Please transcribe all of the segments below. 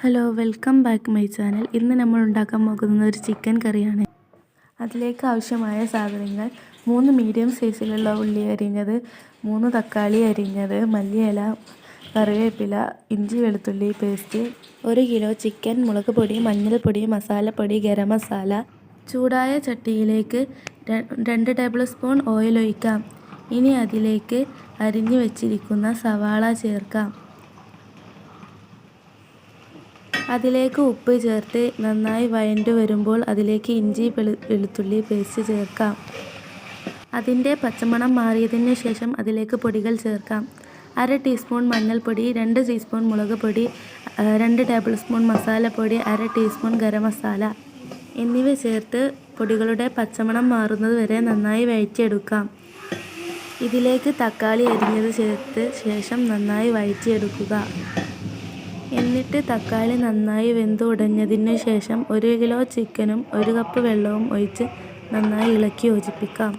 Hello, welcome back my channel. ഇന്ന് നമ്മൾ ഉണ്ടാക്കാൻ പോകുന്ന ഒരു ചിക്കൻ കറിയാണ്. അതിലേക്ക് ആവശ്യമായ സാധനങ്ങൾ: 3 മീഡിയം സൈസിലുള്ള ഉള്ളി അരിഞ്ഞത്, 3 തക്കാളി അരിഞ്ഞത്, മല്ലിയില, കറിവേപ്പില, ഇഞ്ചി വെളുത്തുള്ളി പേസ്റ്റ്, 1 കിലോ ചിക്കൻ, മുളക് പൊടി, മഞ്ഞൾപ്പൊടി, മസാലപ്പൊടി, ഗരം മസാല. ചൂടായ ചട്ടിയിലേക്ക് 2 ടേബിൾ സ്പൂൺ ഓയിൽ ഒഴിക്കാം. ഇനി അതിലേക്ക് അരിഞ്ഞു വെച്ചിരിക്കുന്ന സവാള ചേർക്കാം. അതിലേക്ക് ഉപ്പ് ചേർത്ത് നന്നായി വഴണ്ടു വരുമ്പോൾ അതിലേക്ക് ഇഞ്ചി വെളുത്തുള്ളി പേസ്റ്റ് ചേർക്കാം. അതിൻ്റെ പച്ചമണം മാറിയതിന് ശേഷം അതിലേക്ക് പൊടികൾ ചേർക്കാം. 1/2 ടീസ്പൂൺ മഞ്ഞൾപ്പൊടി, 2 ടീസ്പൂൺ മുളക് പൊടി, 2 ടേബിൾ സ്പൂൺ മസാലപ്പൊടി, 1/2 ടീസ്പൂൺ ഗരം മസാല എന്നിവ ചേർത്ത് പൊടികളുടെ പച്ചമണം മാറുന്നത് വരെ നന്നായി വഴറ്റിയെടുക്കാം. ഇതിലേക്ക് തക്കാളി അരിഞ്ഞത് ചേർത്ത് ശേഷം നന്നായി വഴറ്റിയെടുക്കുക. എന്നിട്ട് തക്കാളി നന്നായി വെന്തുടഞ്ഞതിനു ശേഷം 1 കിലോ ചിക്കനും 1 കപ്പ് വെള്ളവും ഒഴിച്ച് നന്നായി ഇളക്കി യോജിപ്പിക്കാം.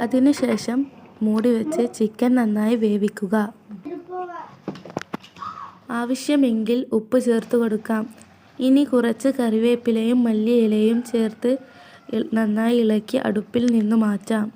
അതിനുശേഷം മൂടി വെച്ച് ചിക്കൻ നന്നായി വേവിക്കുക. ആവശ്യമെങ്കിൽ ഉപ്പ് ചേർത്ത് കൊടുക്കാം. ഇനി കുറച്ച് കറിവേപ്പിലയും മല്ലിയിലയും ചേർത്ത് നന്നായി ഇളക്കി അടുപ്പിൽ നിന്ന് മാറ്റാം.